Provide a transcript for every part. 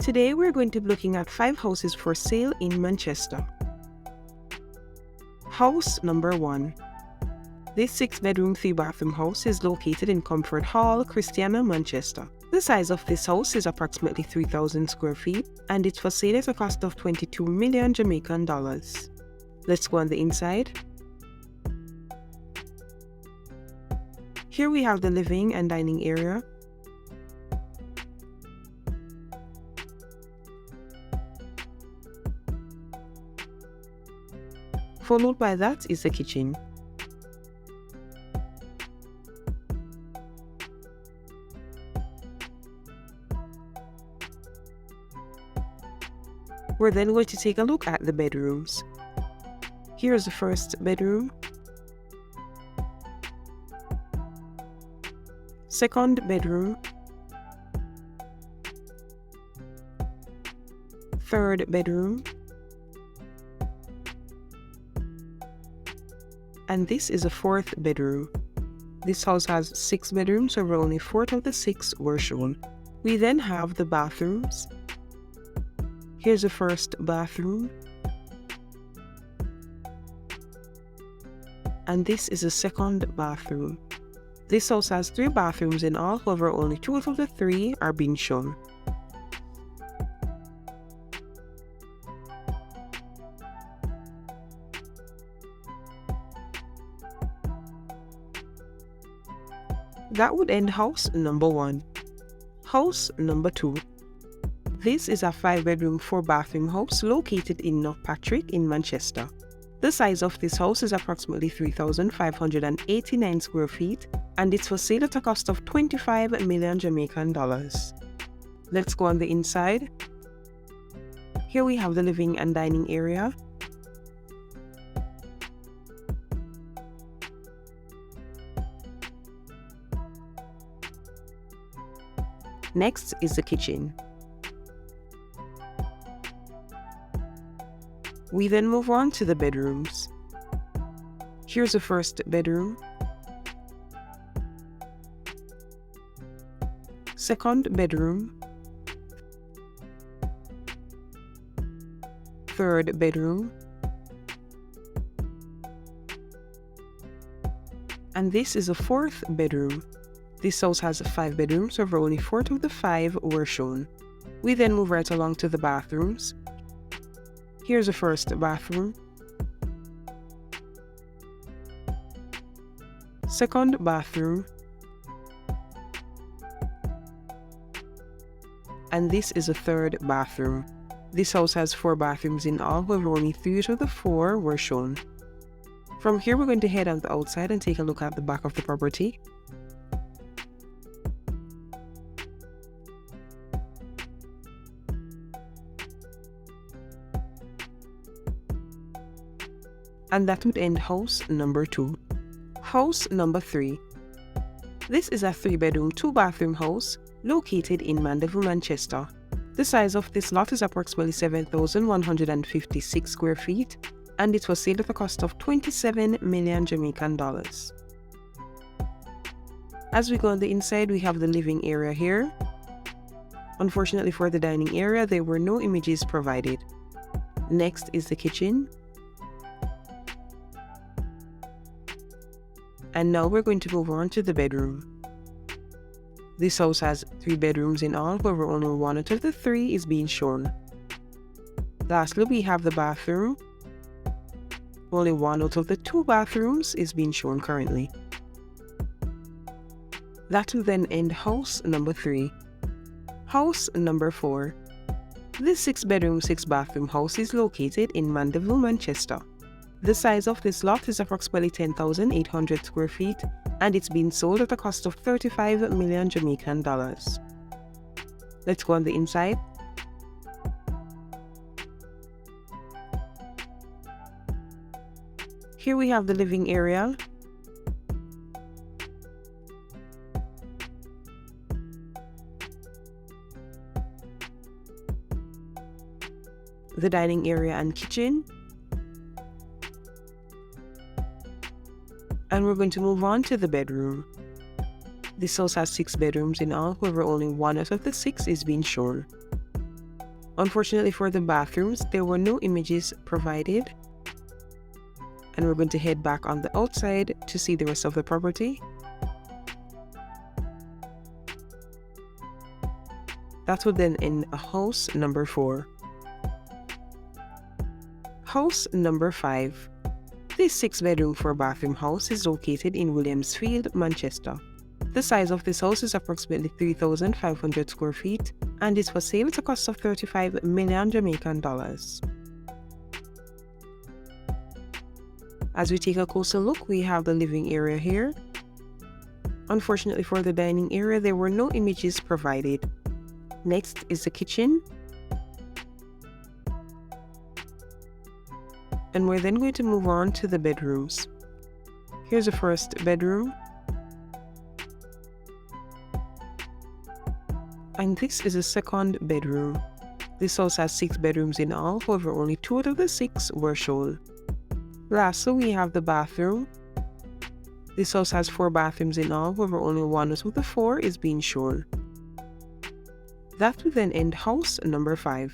Today we're going to be looking at 5 houses for sale in Manchester. House number 1. This 6-bedroom 3-bathroom house is located in Comfort Hall, Christiana, Manchester. The size of this house is approximately 3,000 square feet and it's for sale at a cost of 22 million Jamaican dollars. Let's go on the inside. Here we have the living and dining area. Followed by that is the kitchen. We're then going to take a look at the bedrooms. Here's the first bedroom, second bedroom, third bedroom, and this is a fourth bedroom. This house has 6 bedrooms, so only 4 of the 6 were shown. We then have the bathrooms. Here's the first bathroom, and this is the second bathroom. This house has 3 bathrooms in all, however only 2 of the 3 are being shown. That would end house number 1. House number 2. This is a 5-bedroom 4-bathroom house located in North Patrick in Manchester. The size of this house is approximately 3,589 square feet and it's for sale at a cost of 25 million Jamaican dollars. Let's go on the inside. Here we have the living and dining area. Next is the kitchen. We then move on to the bedrooms. Here's the first bedroom, second bedroom, third bedroom, and this is a fourth bedroom. This house has 5 bedrooms, so only 4 of the 5 were shown. We then move right along to the bathrooms. Here's the first bathroom, second bathroom, and this is a third bathroom. This house has 4 bathrooms in all, however only 3 of the 4 were shown. From here we're going to head on the outside and take a look at the back of the property. And that would end house number 2. House number 3. This is a 3-bedroom 2-bathroom house located in Mandeville, Manchester. The size of this lot is approximately 7,156 square feet and it was sold at a cost of 27 million Jamaican dollars. As we go on the inside, we have the living area here. Unfortunately for the dining area, there were no images provided. Next is the kitchen. And now we're going to move on to the bedroom. This house has 3 bedrooms in all, however only 1 out of the 3 is being shown. Lastly, we have the bathroom. Only 1 out of the 2 bathrooms is being shown currently. That will then end house number 3. House number 4. This 6-bedroom 6-bathroom house is located in Mandeville, Manchester. The size of this lot is approximately 10,800 square feet and it's been sold at a cost of 35 million Jamaican dollars. Let's go on the inside. Here we have the living area. The dining area and kitchen. And we're going to move on to the bedroom. This house has 6 bedrooms in all, however only 1 out of the 6 is being shown. Unfortunately for the bathrooms, there were no images provided. And we're going to head back on the outside to see the rest of the property. That would then end house number 4. House number 5. This 6-bedroom 4-bathroom house is located in Williamsfield, Manchester. The size of this house is approximately 3,500 square feet and is for sale at a cost of 35 million Jamaican dollars. As we take a closer look, we have the living area here. Unfortunately for the dining area, there were no images provided. Next is the kitchen. And we're then going to move on to the bedrooms. Here's the first bedroom. And this is the second bedroom. This house has 6 bedrooms in all, however only 2 out of the 6 were shown. Lastly, we have the bathroom. This house has 4 bathrooms in all, however only 1 out of the 4 is being shown. That will then end house number 5.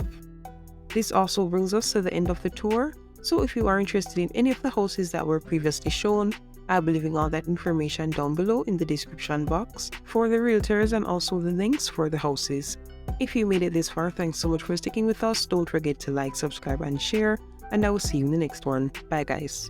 This also brings us to the end of the tour. So if you are interested in any of the houses that were previously shown, I'll be leaving all that information down below in the description box for the realtors and also the links for the houses. If you made it this far, thanks so much for sticking with us. Don't forget to like, subscribe and share, and I will see you in the next one. Bye guys.